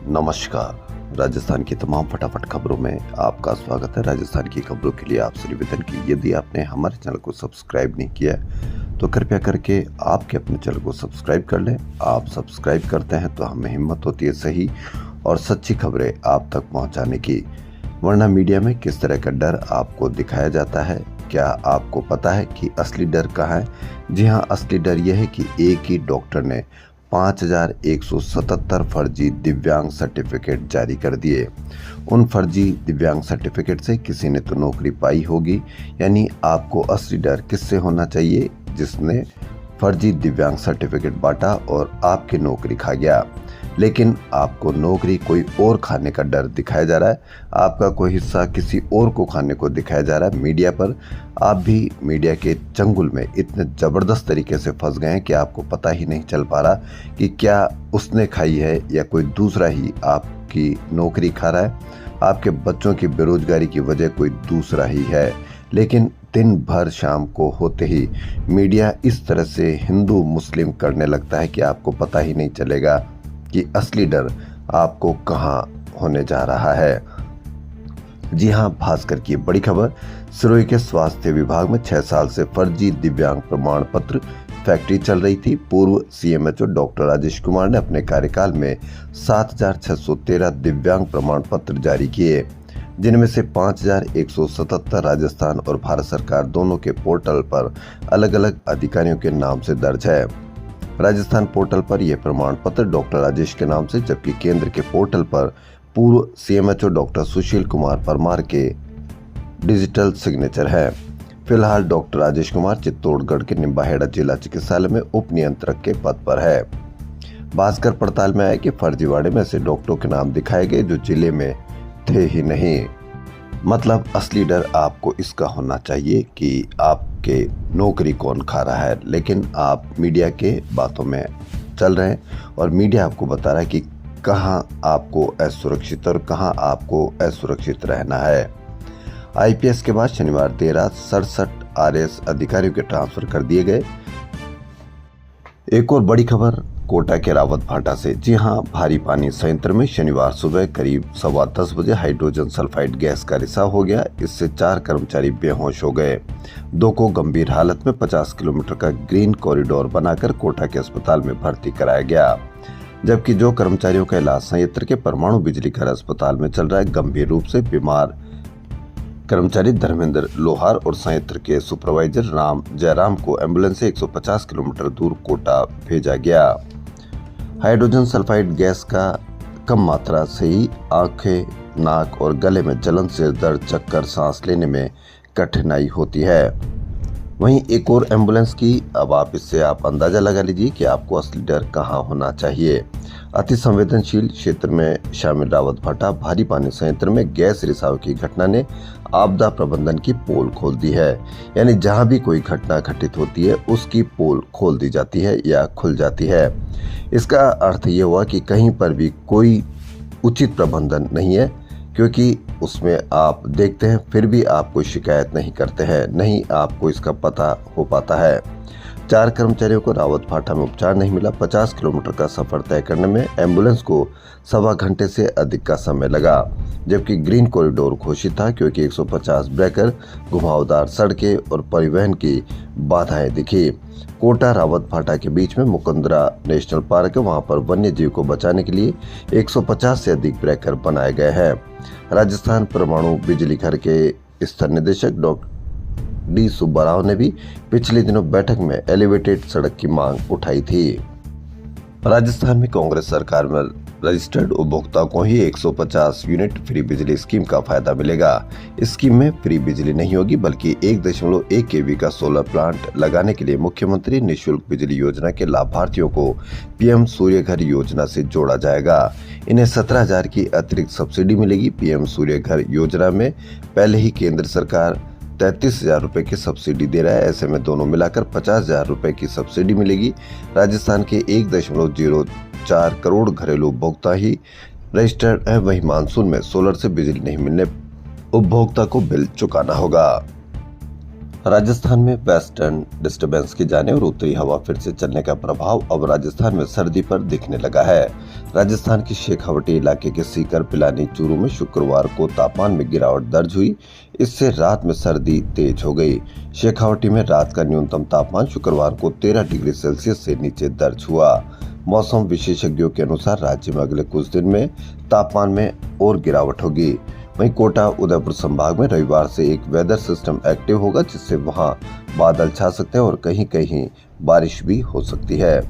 नमस्कार। राजस्थान की तमाम फटाफट खबरों में आपका स्वागत है। राजस्थान की खबरों के लिए आपसे निवेदन की यदि आपने हमारे चैनल को सब्सक्राइब नहीं किया है तो कृपया करके आपके अपने चैनल को सब्सक्राइब कर लें। आप सब्सक्राइब करते हैं तो हमें हिम्मत होती है सही और सच्ची खबरें आप तक पहुंचाने की। वरना मीडिया में किस तरह का डर आपको दिखाया जाता है, क्या आपको पता है कि असली डर कहाँ है? जी हाँ, असली डर यह है कि एक ही डॉक्टर ने 5177 फर्जी दिव्यांग सर्टिफिकेट जारी कर दिए। उन फर्जी दिव्यांग सर्टिफिकेट से किसी ने तो नौकरी पाई होगी, यानी आपको असली डर किससे होना चाहिए? जिसने फर्जी दिव्यांग सर्टिफिकेट बांटा और आपकी नौकरी खा गया। लेकिन आपको नौकरी कोई और खाने का डर दिखाया जा रहा है, आपका कोई हिस्सा किसी और को खाने को दिखाया जा रहा है मीडिया पर। आप भी मीडिया के चंगुल में इतने ज़बरदस्त तरीके से फंस गए हैं कि आपको पता ही नहीं चल पा रहा कि क्या उसने खाई है या कोई दूसरा ही आपकी नौकरी खा रहा है। आपके बच्चों की बेरोजगारी की वजह कोई दूसरा ही है। लेकिन दिन भर शाम को होते ही मीडिया इस तरह से हिंदू मुस्लिम करने लगता है कि आपको पता ही नहीं चलेगा कि असली डर आपको कहां होने जा रहा है। जी हां, भास्कर की बड़ी खबर। सिरोही के स्वास्थ्य विभाग में 6 साल से फर्जी दिव्यांग प्रमाण पत्र फैक्ट्री चल रही थी। पूर्व सीएमएचओ डॉक्टर राजेश कुमार ने अपने कार्यकाल में 7613 दिव्यांग प्रमाण पत्र जारी किए, जिनमें से 5177 राजस्थान और भारत सरकार दोनों के पोर्टल पर अलग अलग अधिकारियों के नाम से दर्ज है। राजस्थान पोर्टल पर यह प्रमाण पत्र डॉक्टर राजेश के नाम से, जबकि केंद्र के पोर्टल पर पूर्व सीएमएचओ डॉक्टर सुशील कुमार परमार के डिजिटल सिग्नेचर है। फिलहाल डॉक्टर राजेश कुमार चित्तौड़गढ़ के निम्बाहेड़ा जिला चिकित्सालय में उप नियंत्रक के पद पर है। भास्कर पड़ताल में आया कि फर्जीवाड़े में से डॉक्टरों के नाम दिखाए गए जो जिले में थे ही नहीं। मतलब असली डर आपको इसका होना चाहिए कि आपके नौकरी कौन खा रहा है, लेकिन आप मीडिया के बातों में चल रहे हैं और मीडिया आपको बता रहा है कि कहां आपको असुरक्षित और कहां आपको असुरक्षित रहना है। आईपीएस के बाद शनिवार देर रात 67 आरएएस अधिकारियों के ट्रांसफर कर दिए गए। एक और बड़ी खबर कोटा के रावत भाटा से। जी हां, भारी पानी संयंत्र में शनिवार सुबह करीब 10:15 बजे हाइड्रोजन सल्फाइड गैस का रिसाव हो गया। इससे 4 कर्मचारी बेहोश हो गए। 2 को गंभीर हालत में 50 किलोमीटर का ग्रीन कॉरिडोर बनाकर कोटा के अस्पताल में भर्ती कराया गया, जबकि जो कर्मचारियों का इलाज संयंत्र के परमाणु बिजली घर अस्पताल में चल रहा है। गंभीर रूप से बीमार कर्मचारी धर्मेंद्र लोहार और संयंत्र के सुपरवाइजर राम जयराम को एम्बुलेंस से 150 किलोमीटर दूर कोटा भेजा गया। हाइड्रोजन सल्फाइड गैस का कम मात्रा से ही आंखें, नाक और गले में जलन, सिर दर्द, चक्कर, सांस लेने में कठिनाई होती है। वहीं एक और एम्बुलेंस की, अब इससे आप अंदाजा लगा लीजिए कि आपको असली डर कहां होना चाहिए। अति संवेदनशील क्षेत्र में शामिल रावत भाटा भारी पानी संयंत्र में गैस रिसाव की घटना ने आपदा प्रबंधन की पोल खोल दी है। यानी जहां भी कोई घटना घटित होती है उसकी पोल खोल दी जाती है या खुल जाती है। इसका अर्थ ये हुआ कि कहीं पर भी कोई उचित प्रबंधन नहीं है, क्योंकि उसमें आप देखते हैं फिर भी आप कोई शिकायत नहीं करते हैं, नहीं आपको इसका पता हो पाता है। 4 कर्मचारियों को रावत भाटा में उपचार नहीं मिला। 50 किलोमीटर का सफर तय करने में एम्बुलेंस को 1.25 घंटे से अधिक का समय लगा, जबकि ग्रीन कॉरिडोर घोषित था क्योंकि 150 ब्रेकर, घुमावदार सड़कें और परिवहन की बाधाएं दिखी। कोटा रावत भाटा के बीच में मुकुंदरा नेशनल पार्क है, वहां पर वन्य जीव को बचाने के लिए 150 से अधिक ब्रेकर बनाए गए हैं। राजस्थान परमाणु बिजली घर के स्तर निदेशक डॉक्टर डी सुब्बा राव ने भी पिछले दिनों बैठक में एलिवेटेड सड़क की मांग उठाई थी। राजस्थान में कांग्रेस सरकार में रजिस्टर्ड उपभोक्ता को ही 150 यूनिट फ्री बिजली स्कीम का फायदा मिलेगा। इस स्कीम में फ्री बिजली नहीं होगी, बल्कि 1.1 केवी का सोलर प्लांट लगाने के लिए मुख्यमंत्री निःशुल्क बिजली योजना के लाभार्थियों को पीएम सूर्य घर योजना से जोड़ा जाएगा। इन्हें 17,000 की अतिरिक्त सब्सिडी मिलेगी। पीएम सूर्य घर योजना में पहले ही केंद्र सरकार 33,000 रुपए की सब्सिडी दे रहा है। ऐसे में दोनों मिलाकर 50,000 रुपए की सब्सिडी मिलेगी। राजस्थान के 1.04 करोड़ घरेलू उपभोक्ता ही रजिस्टर्ड है। वहीं मानसून में सोलर से बिजली नहीं मिलने उपभोक्ता को बिल चुकाना होगा। राजस्थान में वेस्टर्न डिस्टर्बेंस के जाने और उत्तरी हवा फिर से चलने का प्रभाव अब राजस्थान में सर्दी पर दिखने लगा है। राजस्थान के शेखावटी इलाके के सीकर, पिलानी, चूरू में शुक्रवार को तापमान में गिरावट दर्ज हुई। इससे रात में सर्दी तेज हो गई। शेखावटी में रात का न्यूनतम तापमान शुक्रवार को 13 डिग्री सेल्सियस से नीचे दर्ज हुआ। मौसम विशेषज्ञों के अनुसार राज्य में अगले कुछ दिन में तापमान में और गिरावट होगी। वहीं कोटा, उदयपुर संभाग में रविवार से एक वेदर सिस्टम एक्टिव होगा, जिससे वहां बादल छा सकते हैं और कहीं कहीं बारिश भी हो सकती है।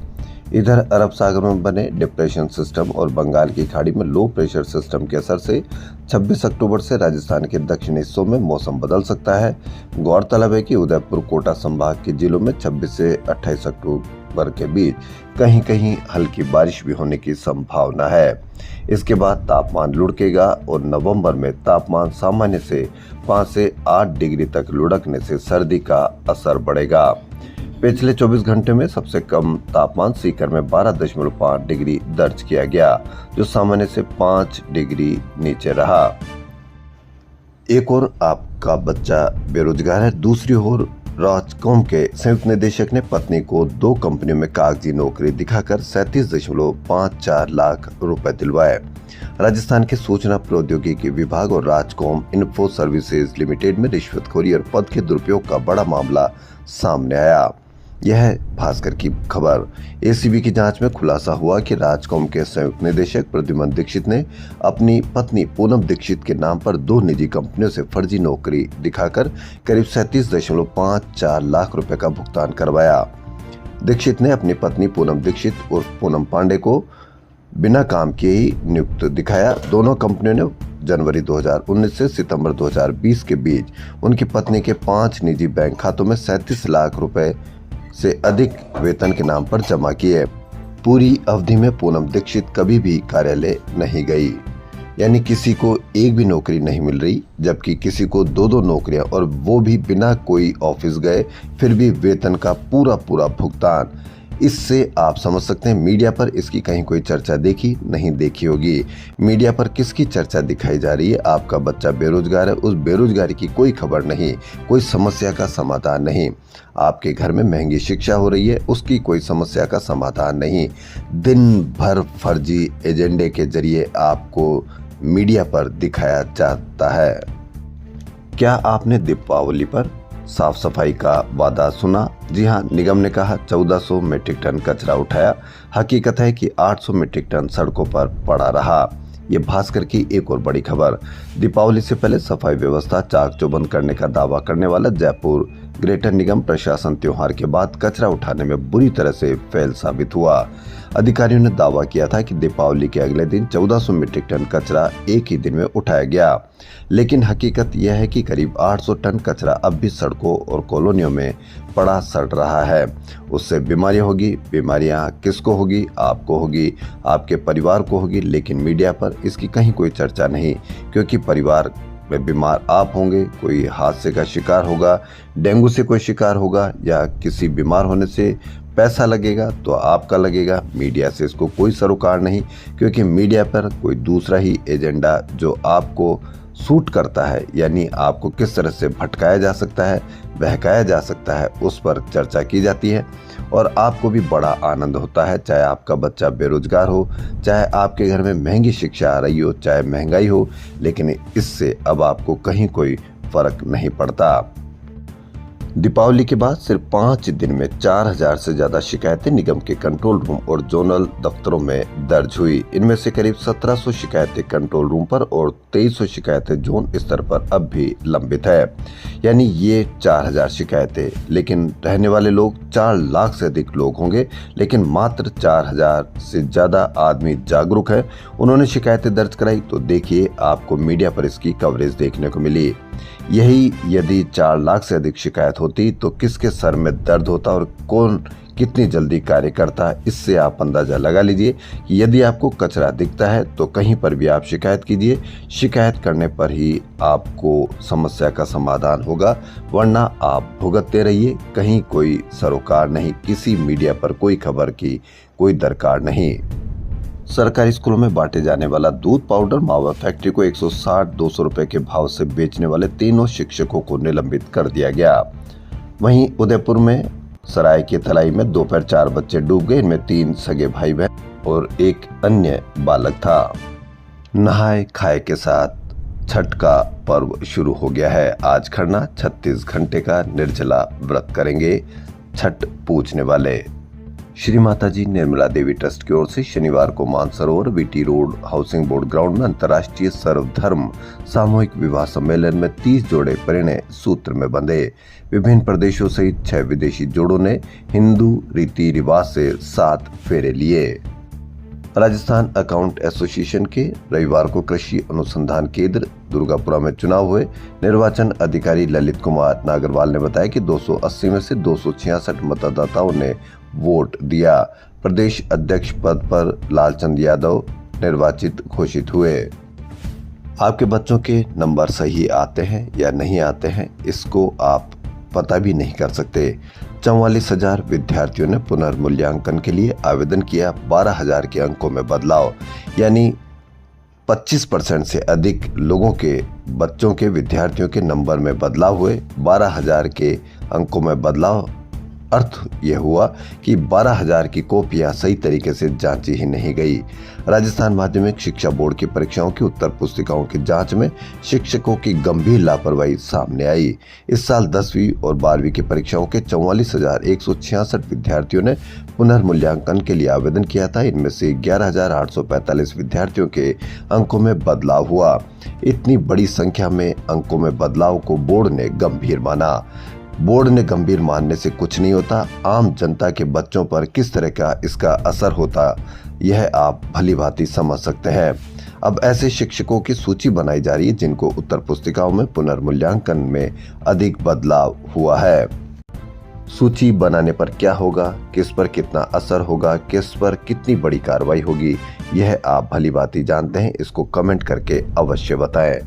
इधर अरब सागर में बने डिप्रेशन सिस्टम और बंगाल की खाड़ी में लो प्रेशर सिस्टम के असर से 26 अक्टूबर से राजस्थान के दक्षिणी हिस्सों में मौसम बदल सकता है। गौरतलब है कि उदयपुर, कोटा संभाग के जिलों में 26 से 28 अक्टूबर के बीच कहीं कहीं हल्की बारिश भी होने की संभावना है। इसके बाद तापमान लुढ़केगा और नवंबर में तापमान सामान्य से 5 से 8 डिग्री तक लुढ़कने से सर्दी का असर बढ़ेगा। पिछले 24 घंटे में सबसे कम तापमान सीकर में 12.5 डिग्री दर्ज किया गया, जो सामान्य से 5 डिग्री नीचे रहा। एक ओर आपका बच्चा बेरोजगार है, दूसरी ओर राजकॉम के संयुक्त निदेशक ने पत्नी को 2 कंपनियों में कागजी नौकरी दिखाकर 37.54 लाख रुपए दिलवाए। राजस्थान के सूचना प्रौद्योगिकी विभाग और राजकॉम इन्फो सर्विसेज लिमिटेड में रिश्वतखोरी और पद के दुरुपयोग का बड़ा मामला सामने आया। यह है भास्कर की खबर। एसीबी की जांच में खुलासा हुआ कि राजकॉम के संयुक्त निदेशक प्रद्युमन दीक्षित ने अपनी पत्नी पूनम दीक्षित के नाम पर 2 निजी कंपनियों से फर्जी नौकरी दिखाकर करीब 37.54 लाख रुपए का भुगतान करवाया। दीक्षित ने अपनी पत्नी पूनम दीक्षित उर्फ पूनम पांडे को बिना काम किए ही नियुक्त दिखाया। दोनों कंपनियों ने जनवरी 2019 से सितंबर 2020 के बीच उनकी पत्नी के 5 निजी बैंक खातों में 37 लाख रुपए से अधिक वेतन के नाम पर जमा किए। पूरी अवधि में पूनम दीक्षित कभी भी कार्यालय नहीं गई, यानी किसी को एक भी नौकरी नहीं मिल रही, जबकि किसी को 2-2 नौकरियां, और वो भी बिना कोई ऑफिस गए, फिर भी वेतन का पूरा भुगतान। इससे आप समझ सकते हैं मीडिया पर इसकी कहीं कोई चर्चा देखी नहीं देखी होगी। मीडिया पर किसकी चर्चा दिखाई जा रही है? आपका बच्चा बेरोजगार है, उस बेरोजगारी की कोई खबर नहीं, कोई समस्या का समाधान नहीं। आपके घर में महंगी शिक्षा हो रही है, उसकी कोई समस्या का समाधान नहीं। दिन भर फर्जी एजेंडे के जरिए आपको मीडिया पर दिखाया जाता है। क्या आपने दीपावली पर साफ सफाई का वादा सुना? जी हां, निगम ने कहा 1400 मीट्रिक टन कचरा उठाया। हकीकत है कि 800 मीट्रिक टन सड़कों पर पड़ा रहा। ये भास्कर की एक और बड़ी खबर। दीपावली से पहले सफाई व्यवस्था चाक चौबंद करने का दावा करने वाला जयपुर ग्रेटर निगम प्रशासन त्योहार के बाद कचरा उठाने में बुरी तरह से फेल साबित हुआ। अधिकारियों ने दावा किया था कि दीपावली के अगले दिन 1400 मीट्रिक टन कचरा एक ही दिन में उठाया गया, लेकिन हकीकत यह है कि करीब 800 टन कचरा अब भी सड़कों और कॉलोनियों में पड़ा सड़ रहा है। उससे बीमारियां होगी। बीमारियां किसको होगी? आपको होगी, आपके परिवार को होगी, लेकिन मीडिया पर इसकी कहीं कोई चर्चा नहीं, क्योंकि परिवार में बीमार आप होंगे, कोई हादसे का शिकार होगा, डेंगू से कोई शिकार होगा, या किसी बीमार होने से पैसा लगेगा तो आपका लगेगा। मीडिया से इसको कोई सरोकार नहीं, क्योंकि मीडिया पर कोई दूसरा ही एजेंडा जो आपको सूट करता है, यानी आपको किस तरह से भटकाया जा सकता है, बहकाया जा सकता है, उस पर चर्चा की जाती है और आपको भी बड़ा आनंद होता है। चाहे आपका बच्चा बेरोजगार हो, चाहे आपके घर में महंगी शिक्षा आ रही हो, चाहे महंगाई हो, लेकिन इससे अब आपको कहीं कोई फर्क नहीं पड़ता। दीपावली के बाद सिर्फ 5 दिन में 4000 से ज्यादा शिकायतें निगम के कंट्रोल रूम और जोनल दफ्तरों में दर्ज हुई। इनमें से करीब 1700 शिकायतें कंट्रोल रूम पर और 2300 शिकायतें जोन स्तर पर अब भी लंबित है, यानी ये 4000 शिकायतें। लेकिन रहने वाले लोग 4 लाख से अधिक लोग होंगे, लेकिन मात्र 4000 से ज्यादा आदमी जागरूक है, उन्होंने शिकायतें दर्ज कराई। तो देखिए, आपको मीडिया पर इसकी कवरेज देखने को मिली। यही यदि 4 लाख से अधिक शिकायत होती तो किसके सर में दर्द होता और कौन कितनी जल्दी कार्य करता है। इससे आप अंदाजा लगा लीजिए कि यदि आपको कचरा दिखता है तो कहीं पर भी आप शिकायत कीजिए। शिकायत करने पर ही आपको समस्या का समाधान होगा, वरना आप भुगतते रहिए। कहीं कोई सरोकार नहीं, किसी मीडिया पर कोई खबर की कोई दरकार नहीं। सरकारी स्कूलों में बांटे जाने वाला दूध पाउडर मावा फैक्ट्री को 160-200 रुपए के भाव से बेचने वाले तीनों शिक्षकों को निलंबित कर दिया गया। वहीं उदयपुर में सराय की तलाई में दोपहर 4 बच्चे डूब गए। इनमें 3 सगे भाई बहन और एक अन्य बालक था। नहाए खाए के साथ छठ का पर्व शुरू हो गया है। आज खरना 36 घंटे का निर्जला व्रत करेंगे छठ पूजने वाले। श्री माताजी निर्मला देवी ट्रस्ट की ओर से शनिवार को Mansarovar BT road housing board ground में अंतर्राष्ट्रीय सर्वधर्म सामूहिक विवाह सम्मेलन में 30 जोड़े परिणय सूत्र में बंधे। विभिन्न प्रदेशों सहित 6 विदेशी जोड़ों ने हिंदू रीति रिवाज से 7 फेरे लिए। राजस्थान अकाउंट एसोसिएशन के रविवार को कृषि अनुसंधान केंद्र दुर्गापुरा में चुनाव हुए। निर्वाचन अधिकारी ललित कुमार नागरवाल ने बताया कि 280 में से 266 मतदाताओं ने वोट दिया। प्रदेश अध्यक्ष पद पर लालचंद यादव निर्वाचित घोषित हुए। आपके बच्चों के नंबर सही आते हैं या नहीं आते हैं, इसको आप पता भी नहीं कर सकते। 44,000 विद्यार्थियों ने पुनर्मूल्यांकन के लिए आवेदन किया। 12,000 के अंकों में बदलाव, यानी 25% से अधिक लोगों के बच्चों के विद्यार्थियों के नंबर में बदलाव हुए। 12,000 के अंकों में बदलाव अर्थ यह हुआ कि 12,000 की कॉपियां सही तरीके से जांची ही नहीं गई। राजस्थान माध्यमिक शिक्षा बोर्ड की परीक्षाओं की उत्तर पुस्तिकाओं की जांच में शिक्षकों की गंभीर लापरवाही सामने आई। इस साल 10वीं और 12वीं की परीक्षाओं के 44,166 विद्यार्थियों ने पुनर्मूल्यांकन के लिए आवेदन किया था। इनमें से 11,845 विद्यार्थियों के अंकों में बदलाव हुआ। इतनी बड़ी संख्या में अंकों में बदलाव को बोर्ड ने गंभीर माना। बोर्ड ने गंभीर मानने से कुछ नहीं होता। आम जनता के बच्चों पर किस तरह का इसका असर होता, यह आप भली भांति समझ सकते हैं। अब ऐसे शिक्षकों की सूची बनाई जा रही है जिनको उत्तर पुस्तिकाओं में पुनर्मूल्यांकन में अधिक बदलाव हुआ है। सूची बनाने पर क्या होगा, किस पर कितना असर होगा, किस पर कितनी बड़ी कार्रवाई होगी, यह आप भली भांति जानते हैं। इसको कमेंट करके अवश्य बताएं।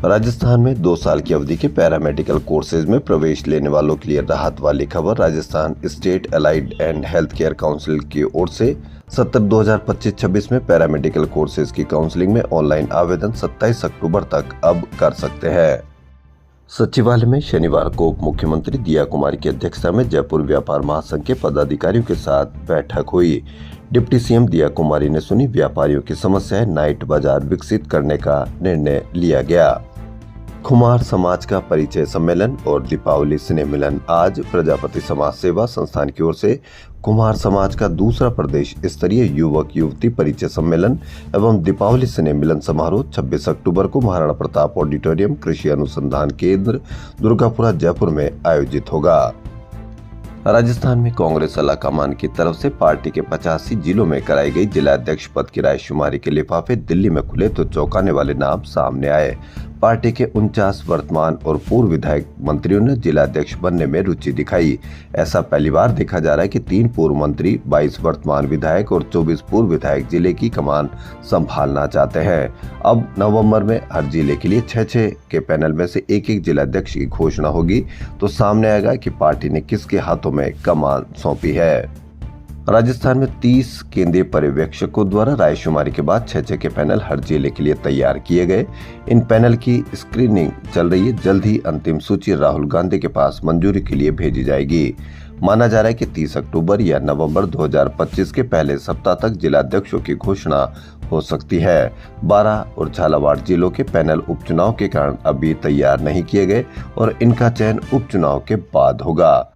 राजस्थान में 2 साल की अवधि के पैरामेडिकल कोर्सेज में प्रवेश लेने वालों के लिए राहत वाली खबर। Rajasthan state allied and health care council की ओर से सत्र 2025-26 में पैरामेडिकल कोर्सेज की काउंसलिंग में ऑनलाइन आवेदन 27 अक्टूबर तक अब कर सकते हैं। सचिवालय में शनिवार को उप मुख्यमंत्री दिया कुमारी की अध्यक्षता में जयपुर व्यापार महासंघ के पदाधिकारियों के साथ बैठक हुई। डिप्टी सीएम दिया कुमारी ने सुनी व्यापारियों की समस्याएं। नाइट बाजार विकसित करने का निर्णय लिया गया। कुमार समाज का परिचय सम्मेलन और दीपावली स्नेह मिलन। आज प्रजापति समाज सेवा संस्थान की ओर से कुमार समाज का दूसरा प्रदेश स्तरीय युवक युवती परिचय सम्मेलन एवं दीपावली स्नेह मिलन समारोह 26 अक्टूबर को महाराणा प्रताप ऑडिटोरियम कृषि अनुसंधान केंद्र दुर्गापुरा जयपुर में आयोजित होगा। राजस्थान में कांग्रेस आलाकमान की तरफ से पार्टी के 85 जिलों में कराई गई जिला अध्यक्ष पद की रायशुमारी के लिफाफे दिल्ली में खुले तो चौंकाने वाले नाम सामने आए। पार्टी के 49 वर्तमान और पूर्व विधायक मंत्रियों ने जिला अध्यक्ष बनने में रुचि दिखाई। ऐसा पहली बार देखा जा रहा है कि 3 पूर्व मंत्री, 22 वर्तमान विधायक और 24 पूर्व विधायक जिले की कमान संभालना चाहते हैं। अब नवंबर में हर जिले के लिए 6-6 के पैनल में से एक जिला अध्यक्ष की घोषणा होगी तो सामने आएगा कि पार्टी ने किसके हाथों में कमान सौंपी है। राजस्थान में 30 केंद्रीय पर्यवेक्षकों द्वारा रायशुमारी के बाद 6-6 के पैनल हर जिले के लिए तैयार किए गए। इन पैनल की स्क्रीनिंग चल रही है। जल्द ही अंतिम सूची राहुल गांधी के पास मंजूरी के लिए भेजी जाएगी। माना जा रहा है कि 30 अक्टूबर या नवंबर 2025 के पहले सप्ताह तक जिला अध्यक्षों की घोषणा हो सकती है। 12 और झालावाड़ जिलों के पैनल उपचुनाव के कारण अभी तैयार नहीं किए गए और इनका चयन उपचुनाव के बाद होगा।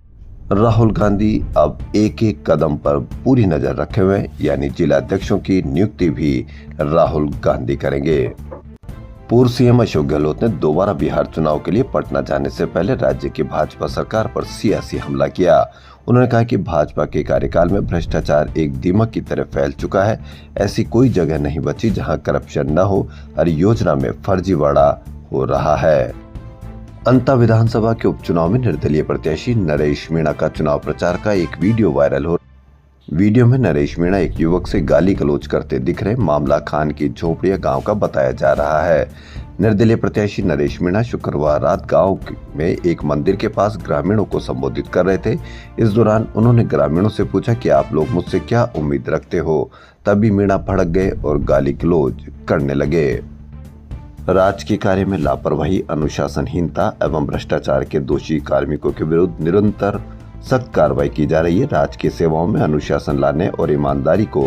राहुल गांधी अब एक कदम पर पूरी नजर रखे हुए, यानी जिला अध्यक्षों की नियुक्ति भी राहुल गांधी करेंगे। पूर्व सीएम अशोक गहलोत ने दोबारा बिहार चुनाव के लिए पटना जाने से पहले राज्य की भाजपा सरकार पर सियासी हमला किया। उन्होंने कहा कि भाजपा के कार्यकाल में भ्रष्टाचार एक दीमक की तरह फैल चुका है। ऐसी कोई जगह नहीं बची जहां करप्शन न हो। हर योजना में फर्जीवाड़ा हो रहा है। अंता विधानसभा के उपचुनाव में निर्दलीय प्रत्याशी नरेश मीणा का चुनाव प्रचार का एक वीडियो वायरल हो। वीडियो में नरेश मीणा एक युवक से गाली गलौज करते दिख रहे। मामला खान की झोपड़िया गांव का बताया जा रहा है। निर्दलीय प्रत्याशी नरेश मीणा शुक्रवार रात गांव में एक मंदिर के पास ग्रामीणों को संबोधित कर रहे थे। इस दौरान उन्होंने ग्रामीणों से पूछा कि आप लोग मुझसे क्या उम्मीद रखते हो। तभी मीणा भड़क गए और गाली गलौज करने लगे। राजकीय कार्य में लापरवाही, अनुशासनहीनता एवं भ्रष्टाचार के दोषी कार्मिकों के विरुद्ध निरंतर सख्त कार्रवाई की जा रही है। राजकीय सेवाओं में अनुशासन लाने और ईमानदारी को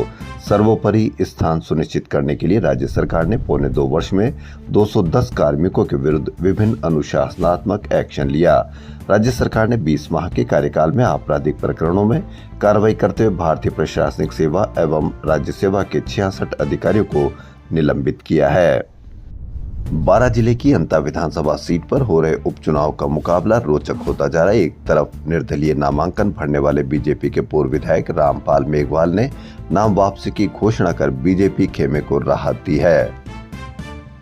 सर्वोपरि स्थान सुनिश्चित करने के लिए राज्य सरकार ने पौने 2 वर्ष में 210 कार्मिकों के विरुद्ध विभिन्न अनुशासनात्मक एक्शन लिया। राज्य सरकार ने 20 माह के कार्यकाल में आपराधिक प्रकरणों में कार्रवाई करते हुए भारतीय प्रशासनिक सेवा एवं राज्य सेवा के 66 अधिकारियों को निलंबित किया है। 12 जिले की अंता विधानसभा सीट पर हो रहे उपचुनाव का मुकाबला रोचक होता जा रहा है। एक तरफ निर्दलीय नामांकन भरने वाले बीजेपी के पूर्व विधायक रामपाल मेघवाल ने नाम वापसी की घोषणा कर बीजेपी खेमे को राहत दी है।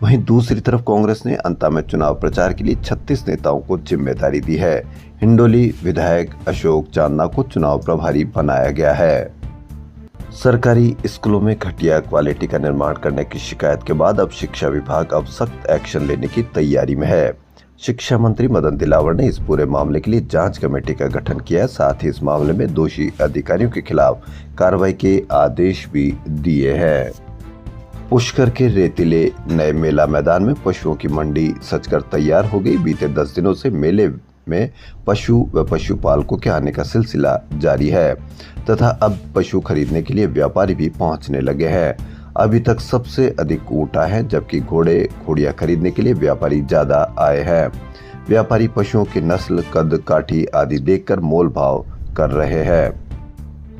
वहीं दूसरी तरफ कांग्रेस ने अंता में चुनाव प्रचार के लिए 36 नेताओं को जिम्मेदारी दी है। हिंडोली विधायक अशोक चांदना को चुनाव प्रभारी बनाया गया है। सरकारी स्कूलों में घटिया क्वालिटी का निर्माण करने की शिकायत के बाद अब शिक्षा विभाग सख्त एक्शन लेने की तैयारी में है। शिक्षा मंत्री मदन दिलावर ने इस पूरे मामले के लिए जांच कमेटी का गठन किया है। साथ ही इस मामले में दोषी अधिकारियों के खिलाफ कार्रवाई के आदेश भी दिए हैं। पुष्कर के रेतीले नए मेला मैदान में पशुओं की मंडी सजकर तैयार हो गई। बीते 10 दिनों से मेले में पशु व पशुपालकों के आने का सिलसिला जारी है तथा अब पशु खरीदने के लिए व्यापारी भी पहुंचने लगे हैं। अभी तक सबसे अधिक ऊँट आए हैं, जबकि घोड़े घोड़ियां खरीदने के लिए व्यापारी ज्यादा आए हैं। व्यापारी पशुओं की नस्ल, कद, काठी आदि देखकर मोल भाव कर रहे हैं।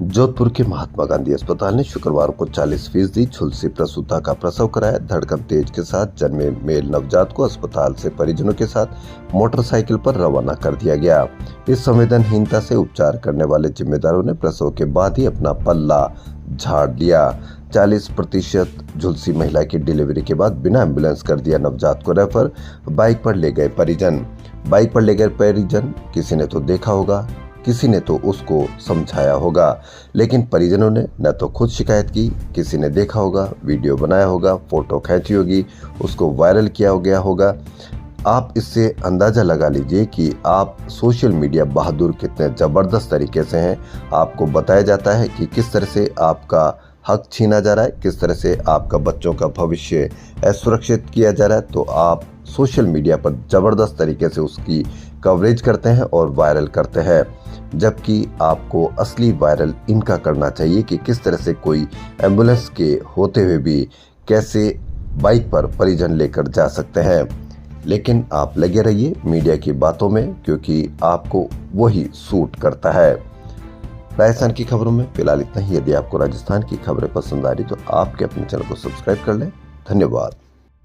जोधपुर के महात्मा गांधी अस्पताल ने शुक्रवार को 40% झुलसी प्रसूता का प्रसव कराया। धड़कन तेज के साथ जन्मे मेल नवजात को अस्पताल से परिजनों के साथ मोटरसाइकिल पर रवाना कर दिया गया। इस संवेदनहीनता से उपचार करने वाले जिम्मेदारों ने प्रसव के बाद ही अपना पल्ला झाड़ लिया। 40% झुलसी महिला की डिलीवरी के बाद बिना एम्बुलेंस कर दिया नवजात को रेफर। बाइक पर ले गए परिजन। किसी ने तो देखा होगा, किसी ने तो उसको समझाया होगा, लेकिन परिजनों ने न तो खुद शिकायत की, किसी ने देखा होगा, वीडियो बनाया होगा, फोटो खींची होगी, उसको वायरल किया गया होगा। आप इससे अंदाजा लगा लीजिए कि आप सोशल मीडिया बहादुर कितने जबरदस्त तरीके से हैं। आपको बताया जाता है कि किस तरह से आपका हक छीना जा रहा है, किस तरह से आपका बच्चों का भविष्य असुरक्षित किया जा रहा है, तो आप सोशल मीडिया पर जबरदस्त तरीके से उसकी कवरेज करते हैं और वायरल करते हैं, जबकि आपको असली वायरल इनका करना चाहिए कि किस तरह से कोई एम्बुलेंस के होते हुए भी कैसे बाइक पर परिजन लेकर जा सकते हैं। लेकिन आप लगे रहिए मीडिया की बातों में, क्योंकि आपको वही सूट करता है। राजस्थान की खबरों में फिलहाल इतना ही। यदि आपको राजस्थान की खबरें पसंद आ रही तो आपके अपने चैनल को सब्सक्राइब कर लें। धन्यवाद।